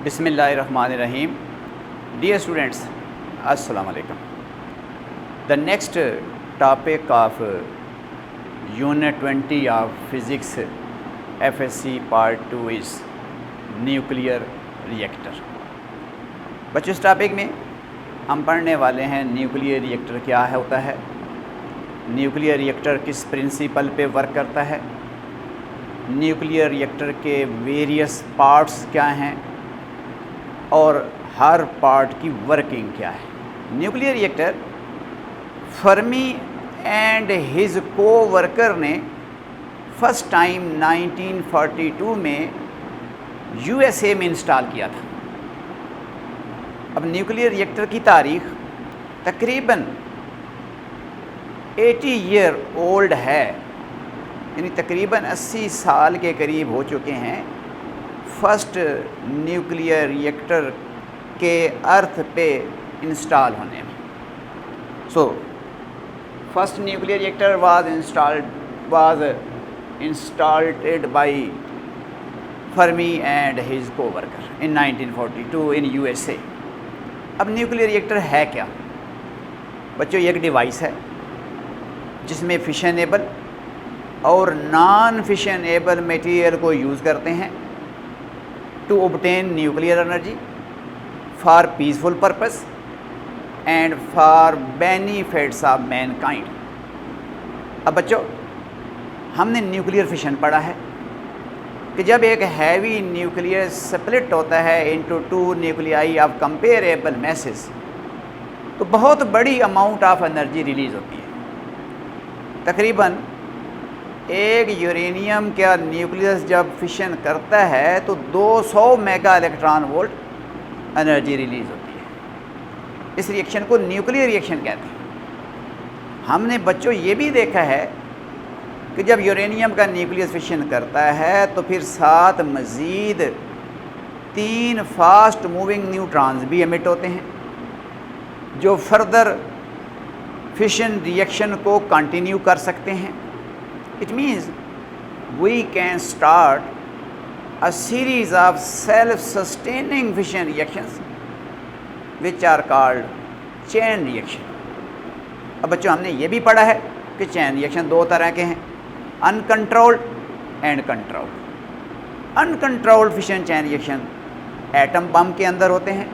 Bismillahirrahmanirrahim. Dear students, Assalamu alaikum. The next topic of Unit 20 of Physics FSC Part 2 is Nuclear Reactor. बच्चों, इस topic में हम पढ़ने वाले हैं न्यूक्लियर रिएक्टर क्या होता है, न्यूक्लियर रिएक्टर किस प्रिंसिपल पे वर्क करता है, न्यूक्लियर रिएक्टर के वेरियस पार्ट्स क्या हैं और हर पार्ट की वर्किंग क्या है। Nuclear reactor Fermi and his co-worker ने फर्स्ट टाइम 1942 में यूएसए में इंस्टॉल किया था। अब न्यूक्लियर रिएक्टर की तारीख तकरीबन 80 ईयर ओल्ड है, यानी तकरीबन 80 साल के करीब हो चुके हैं फर्स्ट न्यूक्लियर रिएक्टर के अर्थ पे इंस्टॉल होने में। So first nuclear reactor was installed by Fermi and his co-worker in 1942 in USA. अब न्यूक्लियर रिएक्टर है क्या बच्चों? ये एक डिवाइस है जिसमें फिशनेबल और नॉन फिशनेबल मटेरियल को यूज़ करते हैं to obtain nuclear energy for peaceful purpose and for benefits of mankind. अब बच्चों, हमने न्यूक्लियर फिशन पढ़ा है कि जब एक हैवी न्यूक्लियर स्प्लिट होता है into two nuclei of comparable masses तो बहुत बड़ी अमाउंट ऑफ एनर्जी रिलीज़ होती है। तकरीबन एक यूरेनियम का न्यूक्लियस जब फिशन करता है तो 200 mega electron volt energy release होती है। इस रिएक्शन को न्यूक्लियर रिएक्शन कहते हैं। हमने बच्चों ये भी देखा है कि जब यूरेनियम का न्यूक्लियस फिशन करता है तो फिर साथ मज़ीद 3 फास्ट मूविंग न्यूट्रॉन्स भी एमिट होते हैं जो फर्दर फिशन रिएक्शन को कंटिन्यू कर सकते हैं। It means we can start a series of self-sustaining fission reactions which are called chain reaction. अब बच्चों, हमने ये भी पढ़ा है कि चैन रिएक्शन 2 तरह के हैं, uncontrolled and controlled. Uncontrolled fission chain reaction atom bomb के अंदर होते हैं।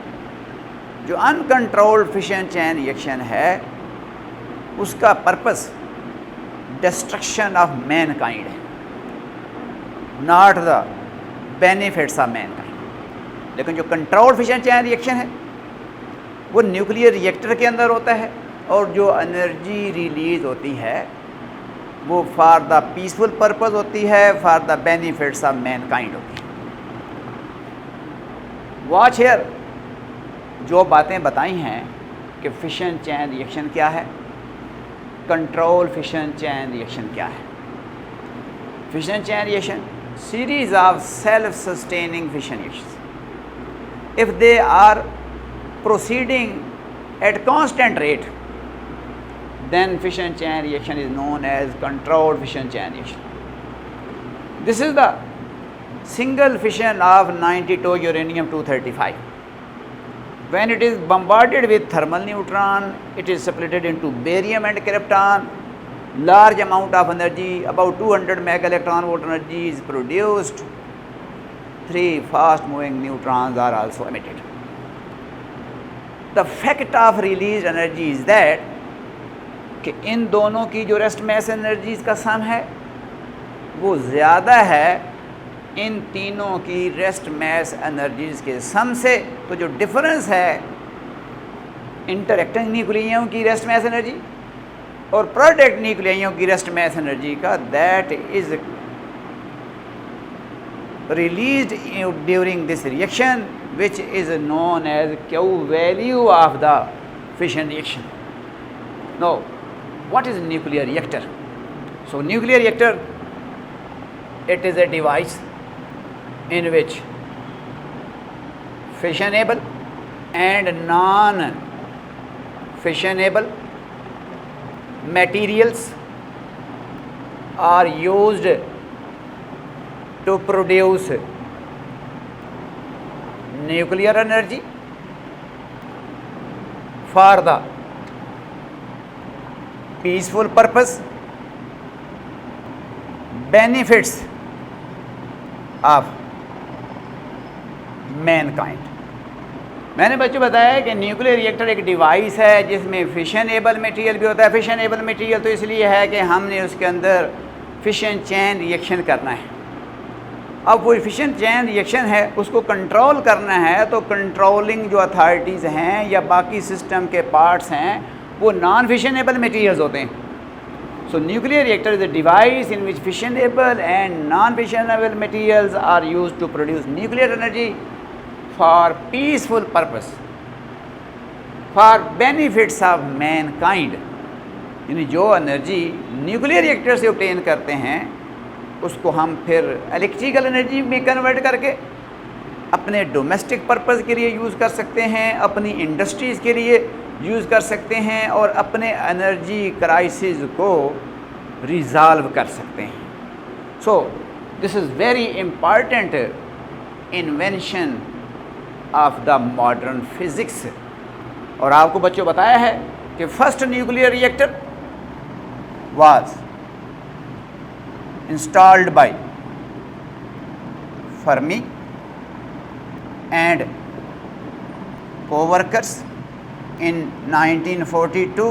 जो अनकंट्रोल्ड फिशन चैन रिएक्शन है उसका पर्पस डिस्ट्रक्शन ऑफ मैनकाइंड है, not the benefits of Mankind. लेकिन जो कंट्रोल्ड फिशन चैन रिएक्शन है वो न्यूक्लियर रिएक्टर के अंदर होता है और जो एनर्जी रिलीज होती है वो फॉर द पीसफुल पर्पस होती है, for the benefits of Mankind होती है। वॉच हियर, जो बातें बताई हैं कि फिशन चैन रिएक्शन क्या है, कंट्रोल फिशन चैन रिएक्शन क्या है। Fission chain reaction series of self sustaining fission reactions. If they are proceeding at constant rate then fission chain reaction is known as controlled fission chain reaction. This is the single fission of 92 uranium 235. When it is bombarded with thermal neutron, it is splitted into barium and krypton. Large amount of energy, about 200 mega electron volt energy is produced. 3 fast moving neutrons are also emitted. The fact of released energy is that कि इन दोनों की जो rest mess energies का सम है वो ज़्यादा है इन तीनों की रेस्ट मैस एनर्जीज के सम से। तो जो डिफरेंस है इंटरएक्टिंग न्यूक्लियाओं की रेस्ट मैस एनर्जी और प्रोडक्ट न्यूक्लियाओं की रेस्ट मैस एनर्जी का, that is released during this reaction which is known as Q value of the fission reaction. No, what is a nuclear reactor? So nuclear reactor, it is a device in which fissionable and non fissionable materials are used to produce nuclear energy for the peaceful purpose, benefits of Mankind. मैंने बच्चों बताया कि nuclear reactor एक device है जिसमें fissionable material भी होता है। फिशनेबल मटेरियल तो इसलिए है कि हमने उसके अंदर फिशन चैन रिएक्शन करना है। अब वो फिशन चैन रिएक्शन है उसको कंट्रोल करना है, तो कंट्रोलिंग जो अथॉरिटीज़ हैं या बाकी सिस्टम के पार्ट्स हैं वो नॉन फिशनेबल मटेरियल्स होते हैं। So nuclear reactor is a device in which fissionable and non fissionable materials are used to produce nuclear energy for peaceful purpose, for benefits of mankind. यानी जो एनर्जी nuclear reactor से obtain करते हैं उसको हम फिर इलेक्ट्रिकल एनर्जी में कन्वर्ट करके अपने डोमेस्टिक पर्पस के लिए यूज़ कर सकते हैं, अपनी इंडस्ट्रीज़ के लिए यूज़ कर सकते हैं और अपने एनर्जी क्राइसिस को रिज़ॉल्व कर सकते हैं। सो this is very important invention of the modern physics. और आपको बच्चों बताया है कि first nuclear reactor was installed by Fermi and co-workers in 1942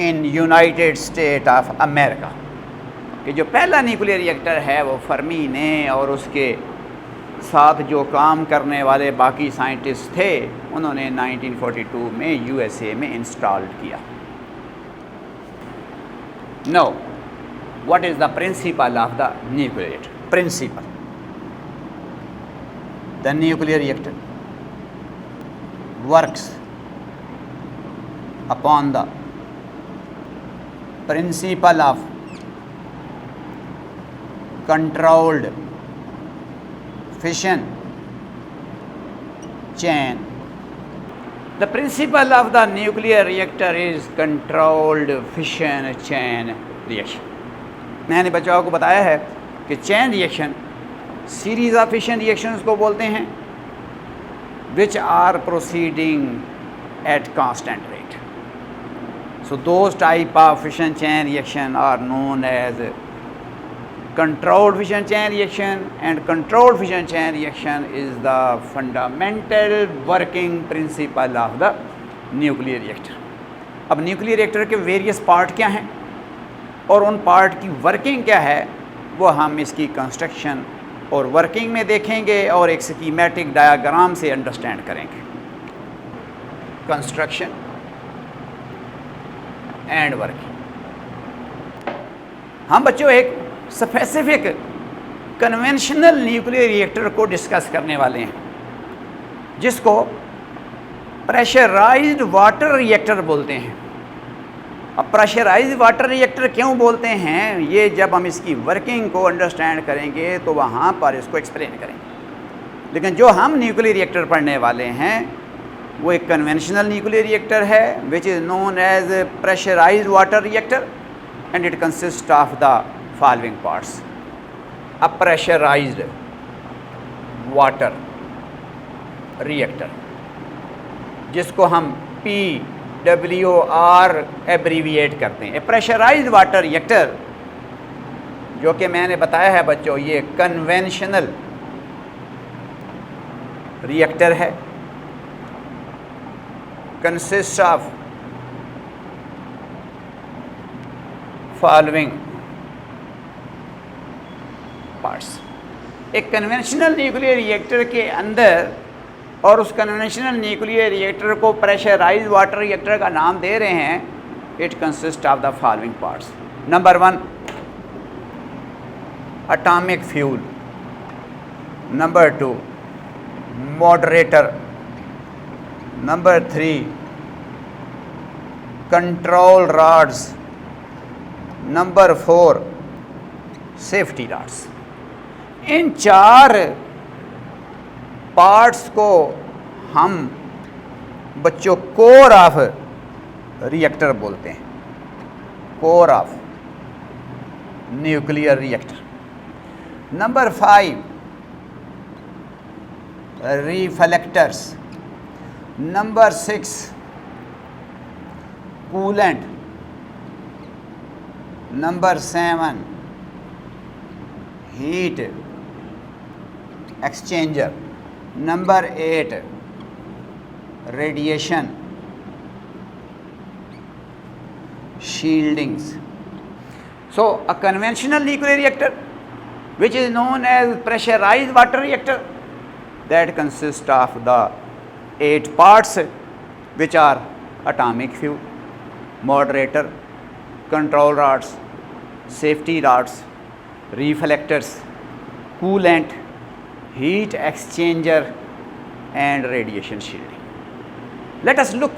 in United States of America। कि जो पहला न्यूक्लियर रिएक्टर है वो फर्मी ने और उसके साथ जो काम करने वाले बाकी साइंटिस्ट थे उन्होंने 1942 में यूएसए में इंस्टॉल किया। No what is the principle of the nuclear reactor? Principle. The nuclear reactor works upon the principle of controlled fission chain. The principle of the nuclear reactor is controlled fission chain reaction. मैंने बच्चों को बताया है कि chain reaction series of fission reactions को बोलते हैं which are proceeding at constant rate. So those type of fission chain reaction are known as controlled fission chain reaction and controlled fission chain reaction is the fundamental working principle of the nuclear reactor. अब nuclear reactor के various part क्या हैं और उन part की working क्या है वो हम इसकी कंस्ट्रक्शन और वर्किंग में देखेंगे और एक स्कीमेटिक डायग्राम से अंडरस्टैंड करेंगे। Construction and working. हम बच्चों एक स्पेसिफिक कन्वेंशनल न्यूक्लियर रिएक्टर को डिस्कस करने वाले हैं जिसको प्रेशराइज्ड वाटर रिएक्टर बोलते हैं। अब प्रेशराइज्ड वाटर रिएक्टर क्यों बोलते हैं ये जब हम इसकी वर्किंग को अंडरस्टैंड करेंगे तो वहाँ पर इसको एक्सप्लेन करेंगे। लेकिन जो हम न्यूक्लियर रिएक्टर पढ़ने वाले हैं वो एक कन्वेंशनल न्यूक्लियर रिएक्टर है which is known as pressurised water reactor and it consist of the following parts. A pressurised water reactor जिसको हम PWR एब्रीविएट करते हैं। प्रेशराइज्ड वाटर रिएक्टर जो कि मैंने बताया है बच्चों ये कन्वेंशनल रिएक्टर है, कंसिस्ट ऑफ फॉलोइंग पार्ट्स। एक कन्वेंशनल न्यूक्लियर रिएक्टर के अंदर और उस कन्वेंशनल न्यूक्लियर रिएक्टर को प्रेशराइज्ड वाटर रिएक्टर का नाम दे रहे हैं। It consist of the following parts. Number 1 atomic fuel, number 2 moderator, number 3 control rods, number 4 safety rods. In 4 parts को हम बच्चों कोर ऑफ रिएक्टर बोलते हैं, core of nuclear reactor. Number 5 reflectors. Number 6, coolant. Number 7, heat exchanger. Number 8, radiation shieldings. So a conventional nuclear reactor, which is known as pressurized water reactor, that consists of the 8 parts, which are atomic fuel, moderator, control rods, safety rods, reflectors, coolant, heat exchanger and radiation shielding. Let us look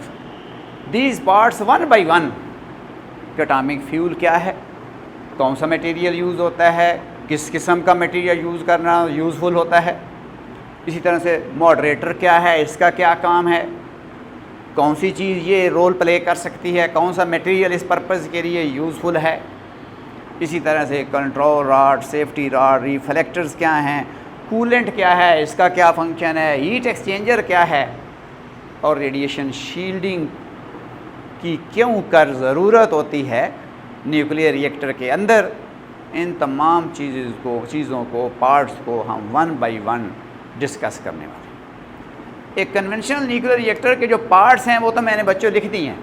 these parts one by one. Atomic fuel क्या है, कौन सा material use होता है, किस किस्म का material use करना यूज़फुल होता है। इसी तरह से मॉडरेटर क्या है, इसका क्या काम है, कौन सी चीज़ ये रोल प्ले कर सकती है, कौन सा मटेरियल इस पर्पज़ के लिए यूज़फुल है। इसी तरह से control rod, safety rod, reflectors क्या हैं, कूलेंट क्या है, इसका क्या फंक्शन है, हीट एक्सचेंजर क्या है और रेडिएशन शील्डिंग की क्यों कर ज़रूरत होती है न्यूक्लियर रिएक्टर के अंदर। इन तमाम चीज़ों को पार्ट्स को हम वन बाय वन डिस्कस करने वाले हैं। एक कन्वेंशनल न्यूक्लियर रिएक्टर के जो पार्ट्स हैं वो तो मैंने बच्चों लिख दी हैं,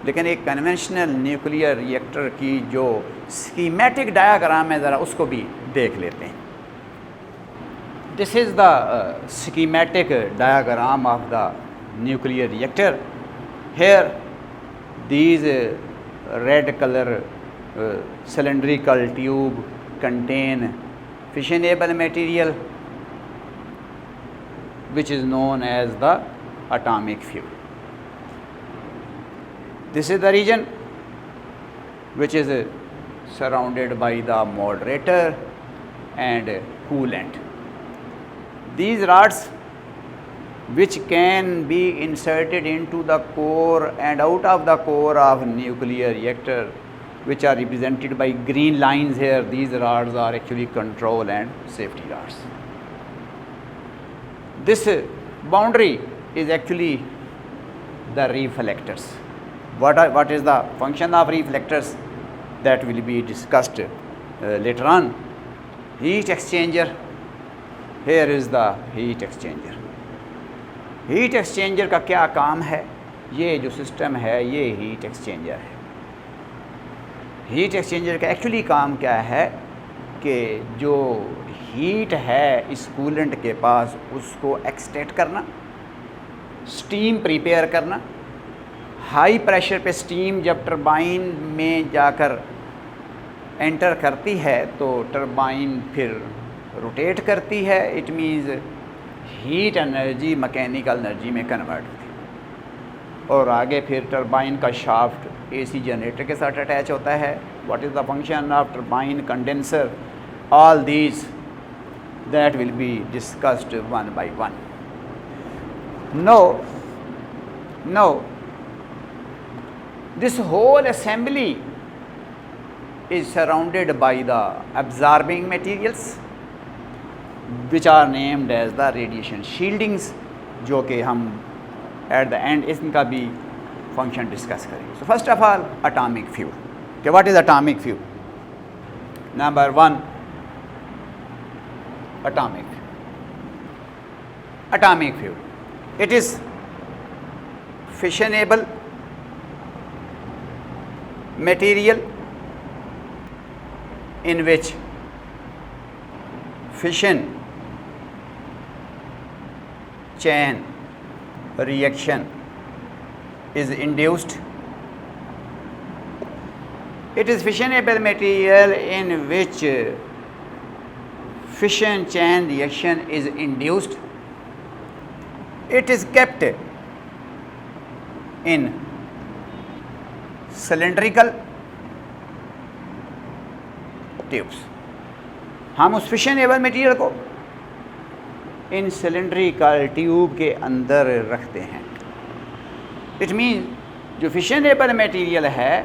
लेकिन एक कन्वेंशनल न्यूक्लियर रिएक्टर की जो स्कीमेटिक डायग्राम है ज़रा उसको भी देख लेते हैं। This is the schematic diagram of the nuclear reactor. Here these red color cylindrical tube contain fissionable material which is known as the atomic fuel. This is the region which is surrounded by the moderator and coolant. These rods which can be inserted into the core and out of the core of nuclear reactor, which are represented by green lines here. These rods are actually control and safety rods. This boundary is actually the reflectors. What is the function of reflectors? That will be discussed later on. Heat exchanger. Here is the heat exchanger. Heat exchanger का क्या काम है, ये जो system है ये heat exchanger है। Heat exchanger का एक्चुअली काम क्या है कि जो हीट है इस कूलेंट के पास उसको एक्सट्रैक्ट करना, स्टीम प्रिपेयर करना। हाई प्रेशर पे स्टीम जब टरबाइन में जाकर एंटर करती है तो टरबाइन फिर रोटेट करती है। It means heat energy mechanical energy में कन्वर्ट होती है और आगे फिर टरबाइन का शाफ्ट एसी जनरेटर के साथ अटैच होता है। What is the function of turbine, condenser, all these that will be discussed one by one. Now this whole assembly is surrounded by the absorbing materials which are named as the radiation shieldings, जो कि हम at the end इनका भी function discuss करेंगे। So first of all atomic fuel. Okay, what is atomic fuel? Number 1, atomic fuel. It is fissionable material in which fission chain reaction is induced. It is fissionable material in which fission chain reaction is induced. It is kept in cylindrical tubes. हम उस fissionable material को इन cylindrical tube के अंदर रखते हैं। It mean जो fissionable material है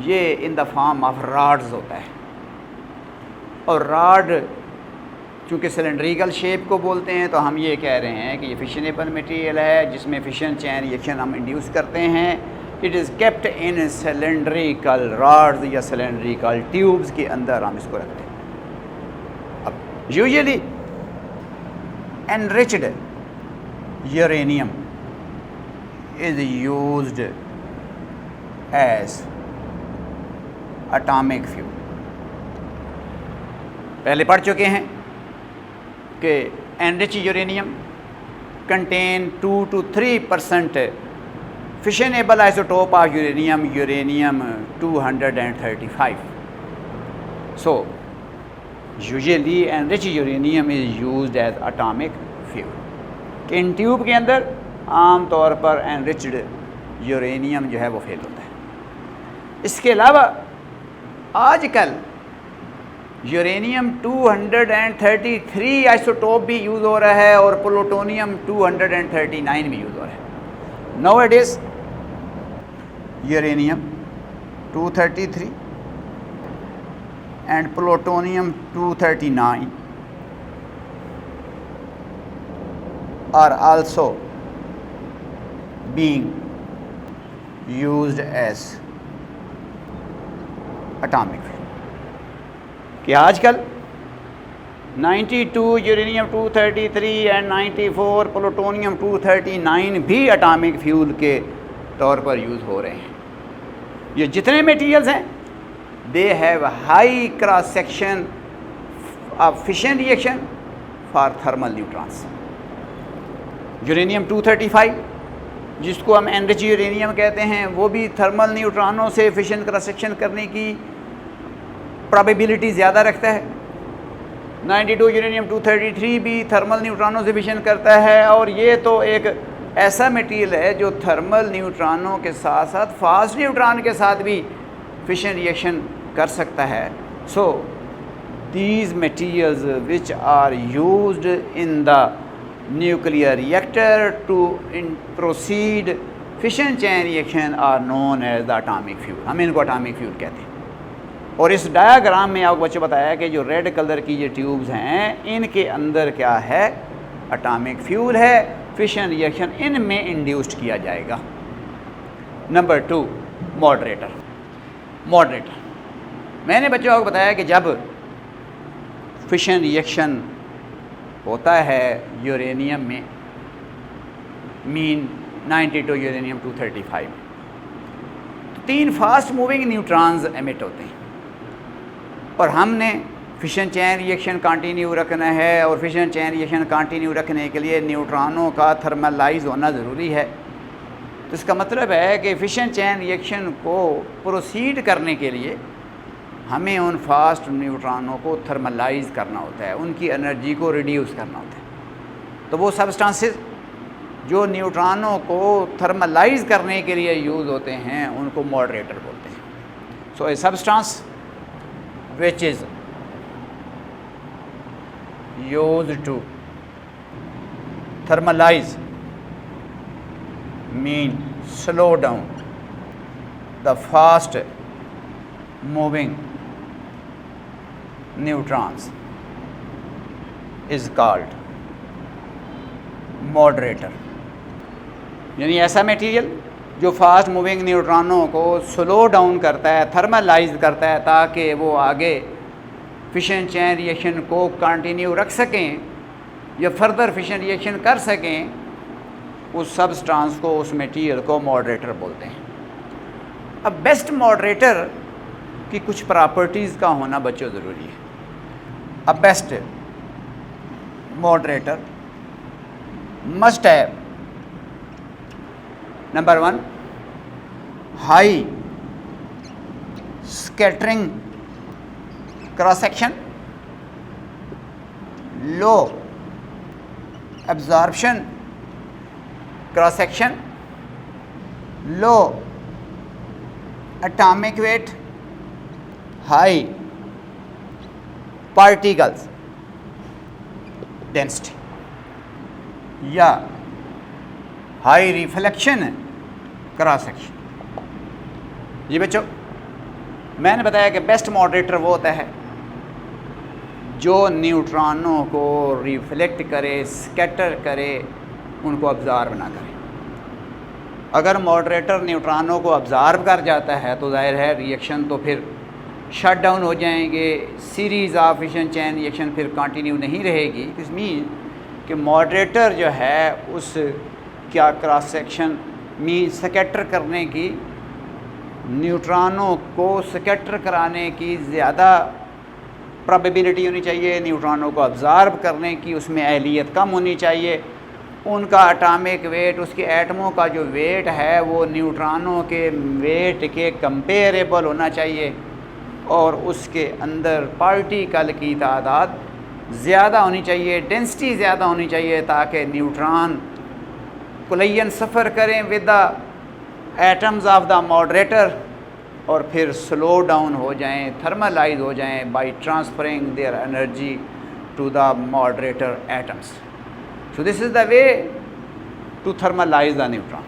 ये in the form of rods होता है और रॉड चूँकि सिलेंड्रिकल शेप को बोलते हैं तो हम ये कह रहे हैं कि ये फिशनेबल मटेरियल है जिसमें फिशन चैन रिएक्शन हम इंड्यूस करते हैं। It is kept in cylindrical rods या सिलेंड्रिकल ट्यूब्स के अंदर हम इसको रखते हैं। अब usually enriched uranium is used as atomic fuel. पहले पढ़ चुके हैं कि enrich uranium contain 2 to 3% fissionable isotope of uranium 235। So usually enrich uranium is used as atomic fuel. इन ट्यूब के अंदर आम तौर पर एनरिच्ड यूरेनियम जो है वो फेल होता है। इसके अलावा आजकल यूरेनियम 233 आइसोटोप भी यूज़ हो रहा है और प्लूटोनियम 239 भी यूज़ हो रहा है। Now it is uranium 233 and plutonium 239 are also being used as atomic fuel। कि आजकल 92 यूरेनियम 233 एंड 94 प्लूटोनियम 239 भी एटॉमिक फ्यूल के तौर पर यूज़ हो रहे हैं। ये जितने मटेरियल्स हैं they have high cross section of fission reaction for thermal neutrons. Uranium 235 जिसको हम एनरिच यूरेनियम कहते हैं वो भी थर्मल न्यूट्रॉनों से फिशन क्रॉस सेक्शन करने की प्रोबेबिलिटी ज़्यादा रखता है। 92 यूरेनियम 233 भी थर्मल न्यूट्रॉनों से फिशन करता है और ये तो एक ऐसा मटेरियल है जो थर्मल न्यूट्रॉनों के साथ साथ फास्ट न्यूट्रॉन के साथ भी फिशन रिएक्शन कर सकता है। So these materials which are used in the nuclear reactor to proceed fission chain reaction are known as the atomic fuel. हम इनको एटॉमिक फ्यूल कहते हैं। और इस डायग्राम में आपको बच्चों बताया कि जो रेड कलर की ये ट्यूब्स हैं इनके अंदर क्या है, एटॉमिक फ्यूल है। फिशन रिएक्शन इनमें इंड्यूस्ड किया जाएगा। Number 2 moderator. मैंने बच्चों को बताया कि जब फिशन रिएक्शन होता है यूरेनियम में मीन 92 यूरेनियम 235 तो 3 फास्ट मूविंग न्यूट्रॉन्स एमिट होते हैं और हमने फिशन चैन रिएक्शन कंटिन्यू रखना है और फिशन चैन रिएक्शन कंटिन्यू रखने के लिए न्यूट्रॉनों का थर्मलाइज होना ज़रूरी है। तो इसका मतलब है कि फिशन चैन रिएक्शन को प्रोसीड करने के लिए हमें उन फास्ट न्यूट्रॉनों को थर्मलाइज करना होता है, उनकी एनर्जी को रिड्यूस करना होता है। तो वो सब्सटेंसेस जो न्यूट्रॉनों को थर्मलाइज करने के लिए यूज़ होते हैं उनको मॉडरेटर बोलते हैं। So a substance which is used to thermalize mean slow down the fast moving neutrons is called moderator। यानी ऐसा मटेरियल जो फास्ट मूविंग न्यूट्रॉनों को स्लो डाउन करता है, थर्मलाइज करता है ताकि वो आगे फिशन चैन रिएक्शन को कंटिन्यू रख सकें या फर्दर फिशन रिएक्शन कर सकें, उस सब्सटेंस को, उस मटेरियल को मॉडरेटर बोलते हैं। अब बेस्ट मॉडरेटर की कुछ प्रॉपर्टीज़ का होना बच्चों ज़रूरी है। अब best moderator must have number 1 high scattering cross section, low absorption cross section, low atomic weight, high particles density या हाई रिफ्लेक्शन क्रॉस सेक्शन। जी बच्चों, मैंने बताया कि बेस्ट मॉडरेटर वो होता है जो न्यूट्रॉनों को रिफ्लेक्ट करे, स्कैटर करे, उनको अब्ज़ॉर्ब ना करे। अगर मॉडरेटर न्यूट्रॉनों को अब्ज़ॉर्ब कर जाता है तो ज़ाहिर है रिएक्शन तो फिर शट डाउन हो जाएंगे, series of fission chain reaction फिर कंटिन्यू नहीं रहेगी। दिस मीन कि मॉडरेटर जो है उस क्या क्रॉस सेक्शन में स्कैटर करने की, न्यूट्रॉनों को स्कैटर कराने की ज़्यादा प्रोबेबिलिटी होनी चाहिए, न्यूट्रॉनों को अब्ज़ॉर्ब करने की उसमें अहलियत कम होनी चाहिए। उनका एटॉमिक वेट, उसके एटमों का जो वेट है वो न्यूट्रॉनों के वेट के कंपेरेबल होना चाहिए, और उसके अंदर पार्टिकल की तादाद ज़्यादा होनी चाहिए, डेंसिटी ज़्यादा होनी चाहिए, ताकि न्यूट्रॉन कोलिजन सफ़र करें with the atoms of the moderator और फिर स्लो डाउन हो जाएं, थर्मलाइज हो जाएं by transferring their energy to the moderator atoms. So this is the way to thermalize the neutron.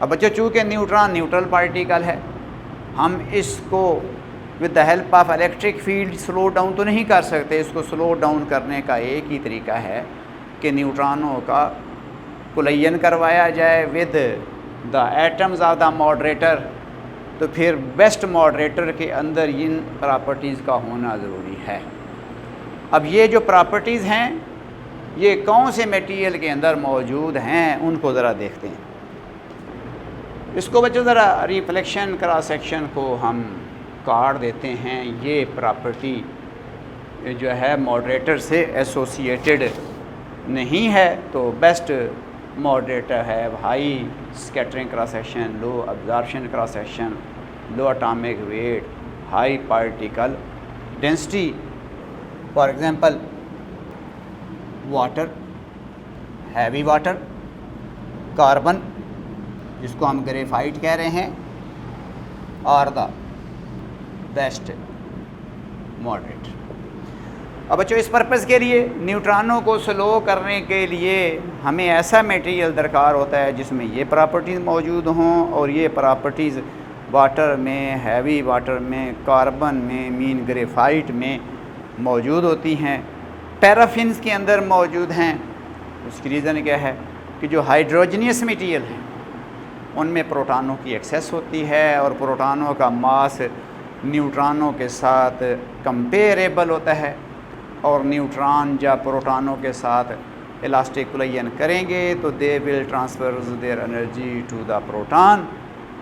अब बच्चों, चूँकि न्यूट्रॉन न्यूट्रल पार्टिकल है, हम इसको with the help of electric field slow down तो नहीं कर सकते। इसको स्लो डाउन करने का एक ही तरीका है कि न्यूट्रॉनों का कोलिजन करवाया जाए with the atoms of the moderator. तो फिर बेस्ट मॉडरेटर के अंदर इन प्रॉपर्टीज़ का होना ज़रूरी है। अब ये जो प्रॉपर्टीज़ हैं ये कौन से मटेरियल के अंदर मौजूद हैं उनको ज़रा देखते हैं। इसको बच्चों ज़रा रिफ्लेक्शन क्रॉस सेक्शन को हम काट देते हैं। ये प्रॉपर्टी जो है मॉडरेटर से एसोसिएटेड नहीं है, तो बेस्ट मॉडरेटर है high scattering cross section, low absorption cross section, low atomic weight, high particle density. For example water, heavy water, carbon जिसको हम ग्रेफाइट कह रहे हैं, और द बेस्ट मॉडरेटर। अब बच्चों, इस पर्पज़ के लिए न्यूट्रॉनों को स्लो करने के लिए हमें ऐसा मटेरियल दरकार होता है जिसमें ये प्रॉपर्टीज़ मौजूद हों, और ये प्रॉपर्टीज़ वाटर में, हैवी वाटर में, कार्बन में, मीन ग्रेफाइट में मौजूद होती हैं, पैराफिन्स के अंदर मौजूद हैं। उसकी रीज़न क्या है कि जो हाइड्रोजनियस मटेरियल हैं उनमें प्रोटॉनों की एक्सेस होती है, और प्रोटॉनों का मास न्यूट्रॉनों के साथ कंपेरेबल होता है, और न्यूट्रॉन जब प्रोटॉनों के साथ इलास्टिक कोलिजन करेंगे तो they will transfer their energy to the proton,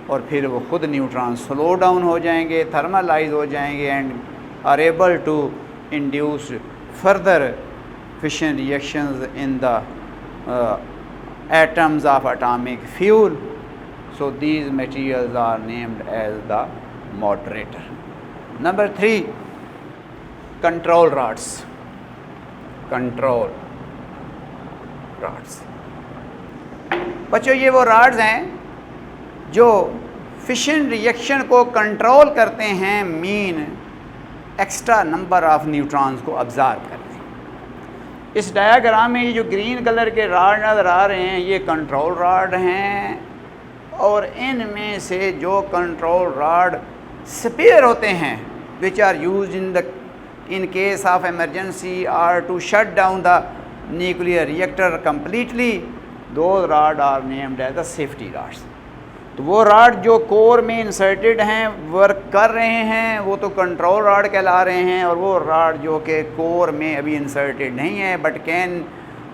और फिर वो खुद न्यूट्रॉन स्लो डाउन हो जाएंगे, थर्मलाइज हो जाएंगे, and are able to induce further fission reactions in the atoms of atomic fuel. So these materials are named as the moderator. Number 3, control rods. Control rods. बच्चों, ये वो rods हैं जो fission reaction को control करते हैं, mean extra number of neutrons को absorb करते हैं। इस डायाग्राम में ये जो ग्रीन कलर के रॉड नज़र आ रहे हैं ये कंट्रोल रॉड हैं, और इनमें से जो कंट्रोल रॉड स्पेयर होते हैं which are use in case of emergency और to shut down the nuclear reactor completely, दो rod are named as the safety rods. तो वो रॉड जो कोर में इंसर्टेड हैं, वर्क कर रहे हैं, वो तो कंट्रोल रॉड कहला रहे हैं, और वो रॉड जो कि कोर में अभी इंसर्टेड नहीं है but can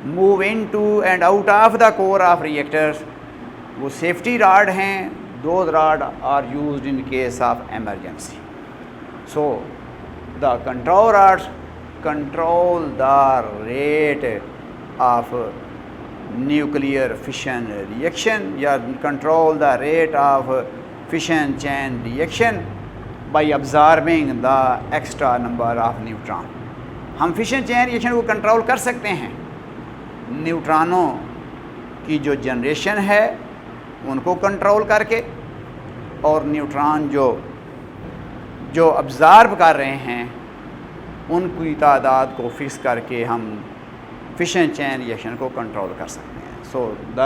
move into and out of the core of reactors, वो सेफ्टी रॉड हैं। Those rod are used in case of emergency. So the control rods control the rate of nuclear fission reaction या control the rate of fission chain reaction by absorbing the extra number of neutron। हम fission chain reaction को control कर सकते हैं न्यूट्रॉनों की जो generation है उनको कंट्रोल करके, और न्यूट्रॉन जो अब्ज़ॉर्ब कर रहे हैं उनकी तादाद को फिक्स करके हम फिशन चैन रिएक्शन को कंट्रोल कर सकते हैं। So the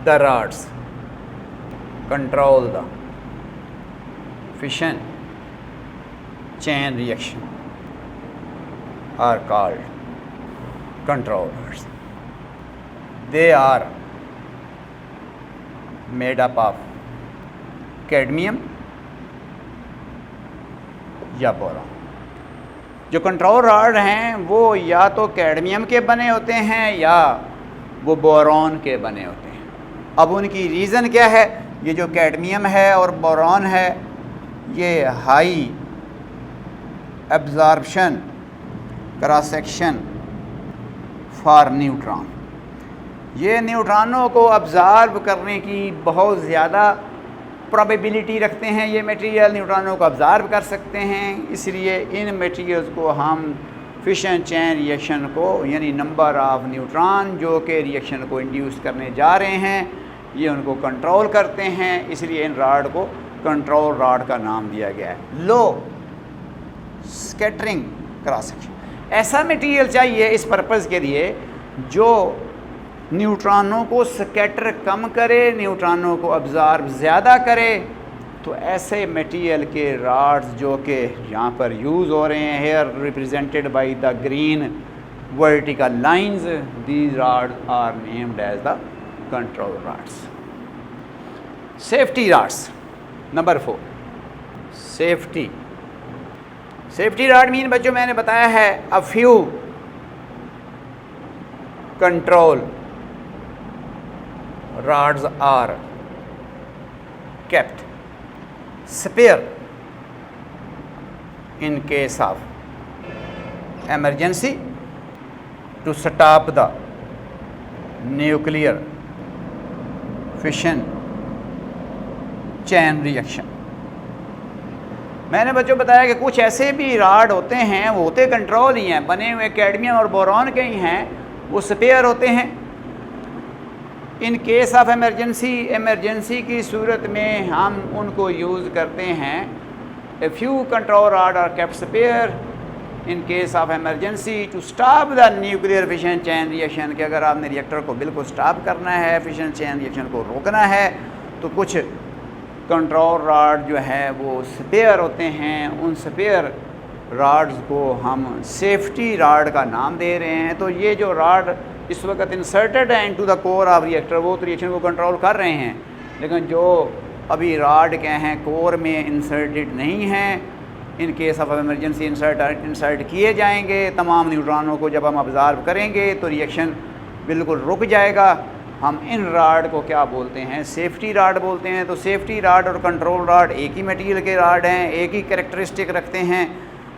rods control the fission chain reaction are called control rods. They are made up of cadmium या बोरॉन। जो कंट्रोल रॉड हैं वो या तो कैडमियम के बने होते हैं या वो बोरॉन के बने होते हैं। अब उनकी रीज़न क्या है? ये जो कैडमियम है और बोरॉन है ये high absorption cross section for neutron, ये न्यूट्रॉनों को अब्ज़ॉर्ब करने की बहुत ज़्यादा प्रोबेबिलिटी रखते हैं। ये मटेरियल न्यूट्रॉनों को अब्ज़ॉर्ब कर सकते हैं, इसलिए इन मटेरियल्स को हम फिशन चैन रिएक्शन को यानी नंबर ऑफ़ न्यूट्रॉन जो कि रिएक्शन को इंड्यूस करने जा रहे हैं ये उनको कंट्रोल करते हैं, इसलिए इन रॉड को कंट्रोल रॉड का नाम दिया गया है। लो स्कैटरिंग क्रॉस सेक्शन, ऐसा मटेरियल चाहिए इस पर्पज़ के लिए जो न्यूट्रॉनों को स्कैटर कम करे, न्यूट्रॉनों को अब्ज़ॉर्ब ज़्यादा करे। तो ऐसे मटेरियल के रॉड्स जो कि यहाँ पर यूज़ हो रहे हैं, here represented by the green vertical lines, these rods are named as the control rods. Safety rods number 4, safety. Safety rod mean बच्चों मैंने बताया है a few control rods are kept spare in case of emergency to stop the nuclear fission chain reaction। मैंने बच्चों बताया कि कुछ ऐसे भी रॉड होते हैं, वो होते कंट्रोल ही हैं, बने हुए कैडमियम और बोरॉन के ही हैं, वो स्पेयर होते हैं। इन केस ऑफ एमरजेंसी की सूरत में हम उनको यूज़ करते हैं। A few control rod are kept spare in case of emergency to stop the nuclear fission chain reaction, कि अगर आपने रिएक्टर को बिल्कुल स्टॉप करना है, फिशन चैन रिएक्शन को रोकना है, तो कुछ कंट्रोल रॉड जो है वो स्पेयर होते हैं। उन स्पेयर रॉड्स को हम सेफ्टी रॉड का नाम दे रहे हैं। तो ये जो रॉड इस वक्त इंसर्टेड है into the core of reactor, वो तो रिएक्शन को कंट्रोल कर रहे हैं, लेकिन जो अभी रॉड क्या हैं कोर में इंसर्टेड नहीं हैं, इन केस ऑफ एमरजेंसी इंसर्ट किए जाएंगे। तमाम न्यूट्रॉनों को जब हम ऑब्ज़र्व करेंगे तो रिएक्शन बिल्कुल रुक जाएगा। हम इन रॉड को क्या बोलते हैं? सेफ्टी रॉड बोलते हैं। तो सेफ्टी रॉड और कंट्रोल रॉड एक ही मटेरियल के रॉड हैं, एक ही कैरेक्टरिस्टिक रखते हैं।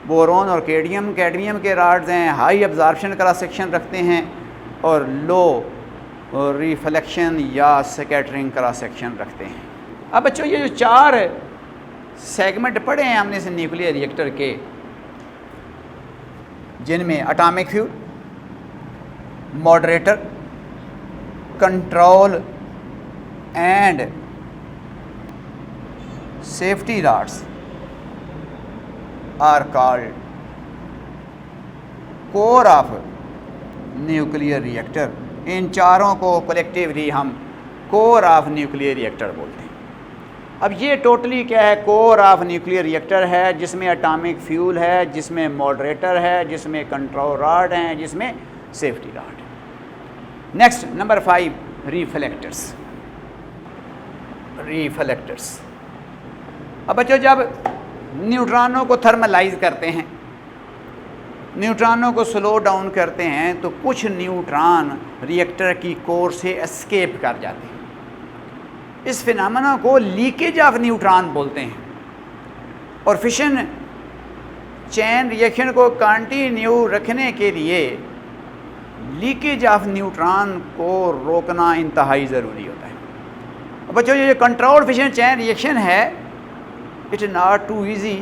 बोरॉन और कैडमियम के रॉड्स हैं, हाई अब्जॉर्प्शन क्रॉस सेक्शन रखते हैं और लो रिफ्लेक्शन या स्कैटरिंग क्रॉस सेक्शन रखते हैं। अब बच्चों ये जो 4 सेगमेंट पढ़े हैं हमने से न्यूक्लियर रिएक्टर के, जिनमें atomic fuel, moderator, control and safety rods are called core of nuclear reactor. इन चारों को कलेक्टिवली हम कोर ऑफ न्यूक्लियर रिएक्टर बोलते हैं। अब ये टोटली क्या है? कोर ऑफ न्यूक्लियर रिएक्टर है, जिसमें एटॉमिक फ्यूल है, जिसमें मॉडरेटर है, जिसमें कंट्रोल रॉड हैं, जिसमें सेफ्टी रॉड है। Next number 5, reflectors. रिफ्लेक्टर्स, अब बच्चों जब न्यूट्रॉनों को थर्मलाइज करते हैं, न्यूट्रॉनों को स्लो डाउन करते हैं, तो कुछ न्यूट्रॉन रिएक्टर की कोर से एस्केप कर जाते हैं। इस फिनोमेना को लीकेज ऑफ न्यूट्रॉन बोलते हैं। और फिशन चैन रिएक्शन को कंटिन्यू रखने के लिए लीकेज ऑफ न्यूट्रॉन को रोकना इंतहाई ज़रूरी होता है। बच्चों ये कंट्रोल फिशन चैन रिएक्शन है, इट नॉट टू ईजी,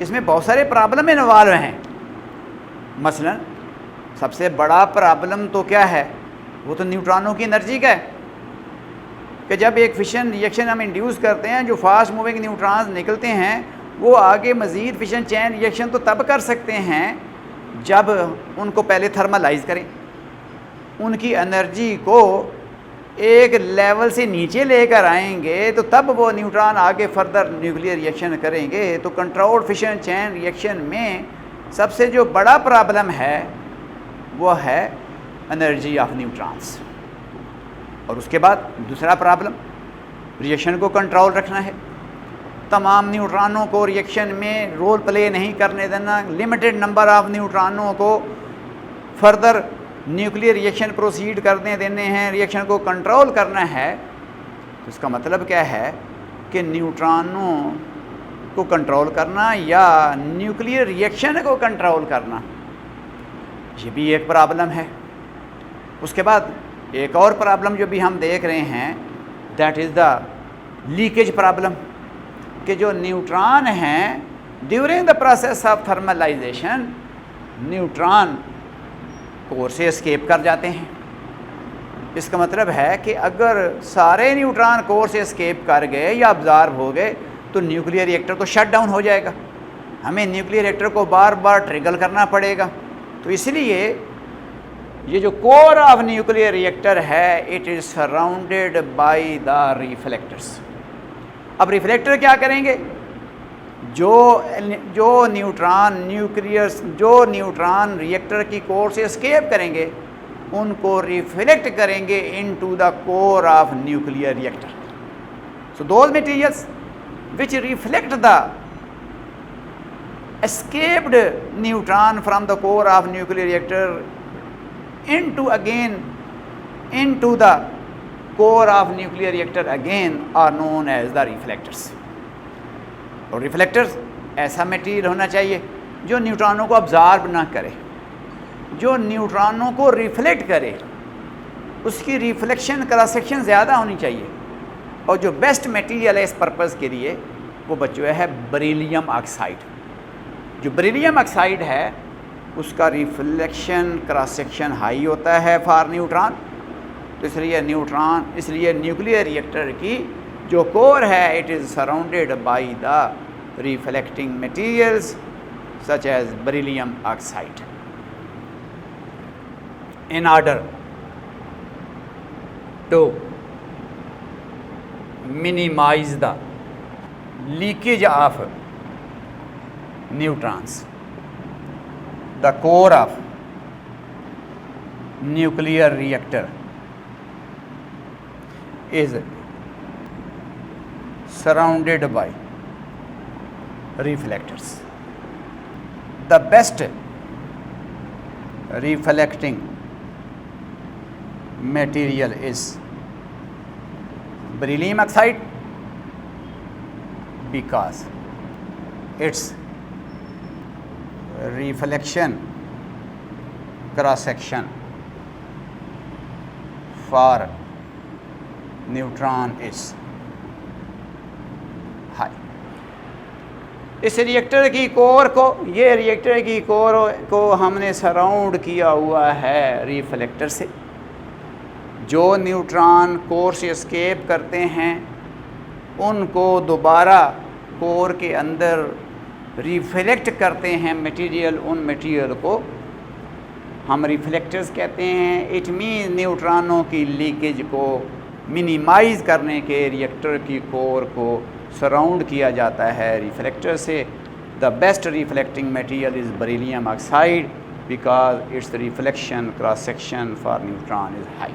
इसमें बहुत सारे प्रॉब्लम इन्वॉल्व हैं। मसलन सबसे बड़ा प्रॉब्लम तो क्या है? वो तो न्यूट्रॉनों की एनर्जी का है कि जब एक फिशन रिएक्शन हम इंड्यूस करते हैं, जो फास्ट मूविंग न्यूट्रॉन्स निकलते हैं, वो आगे मज़ीद फिशन चैन रिएक्शन तो तब कर सकते हैं जब उनको पहले थर्मलाइज करें, उनकी एनर्जी को एक लेवल से नीचे लेकर आएंगे, तो तब वो न्यूट्रॉन आगे फर्दर न्यूक्लियर रिएक्शन करेंगे। तो कंट्रोल फिशन चैन रिएक्शन में सबसे जो बड़ा प्रॉब्लम है वो है एनर्जी ऑफ न्यूट्रॉन्स। और उसके बाद दूसरा प्रॉब्लम रिएक्शन को कंट्रोल रखना है, तमाम न्यूट्रॉनों को रिएक्शन में रोल प्ले नहीं करने देना, लिमिटेड नंबर ऑफ न्यूट्रॉनों को फर्दर न्यूक्लियर रिएक्शन प्रोसीड करने देने हैं, रिएक्शन को कंट्रोल करना है। तो इसका मतलब क्या है कि न्यूट्रॉनों को कंट्रोल करना या न्यूक्लियर रिएक्शन को कंट्रोल करना, ये भी एक प्रॉब्लम है। उसके बाद एक और प्रॉब्लम जो भी हम देख रहे हैं, that is the leakage problem, कि जो न्यूट्रॉन हैं during the process of thermalization neutron core से एस्केप कर जाते हैं। इसका मतलब है कि अगर सारे न्यूट्रॉन कोर से एस्केप कर गए या ऑब्जॉर्व हो गए तो न्यूक्लियर रिएक्टर तो शट डाउन हो जाएगा, हमें न्यूक्लियर रिएक्टर को बार बार ट्रिगर करना पड़ेगा। तो इसलिए ये जो कोर ऑफ न्यूक्लियर रिएक्टर है, it is surrounded by the reflectors. अब रिफ्लेक्टर क्या करेंगे? जो न्यूट्रॉन रिएक्टर की कोर से एस्केप करेंगे उनको रिफ्लेक्ट करेंगे into the core of nuclear reactor. So those materials which reflect the escaped neutron from the core of nuclear reactor into the core of nuclear reactor again are known as the reflectors। और reflectors ऐसा material होना चाहिए जो न्यूट्रॉनों को absorb ना करे, जो न्यूट्रॉनों को रिफ्लेक्ट करे, उसकी रिफ्लेक्शन क्रॉस सेक्शन ज़्यादा होनी चाहिए। और जो बेस्ट मटेरियल है इस पर्पज़ के लिए वो बच्चों है बेरिलियम ऑक्साइड। जो बेरिलियम ऑक्साइड है उसका रिफ्लेक्शन क्रॉस सेक्शन हाई होता है फॉर न्यूट्रॉन। तो इसलिए न्यूक्लियर रिएक्टर की जो कोर है it is surrounded by the reflecting materials such as beryllium oxide. In order to minimize the leakage of neutrons, the core of nuclear reactor is surrounded by reflectors. The best reflecting material is beryllium oxide because its reflection cross section for neutron is high। इस reactor की core को, ये reactor की core को हमने surround किया हुआ है रिफ्लेक्टर से। जो न्यूट्रॉन कोर से एस्केप करते हैं उनको दोबारा कोर के अंदर रिफ्लेक्ट करते हैं मटेरियल, उन मटेरियल को हम रिफ्लेक्टर्स कहते हैं। इट मीन न्यूट्रॉनों की लीकेज को मिनिमाइज़ करने के रिएक्टर की कोर को सराउंड किया जाता है रिफ्लेक्टर से। The best reflecting material is beryllium oxide because its reflection cross section for neutron is high।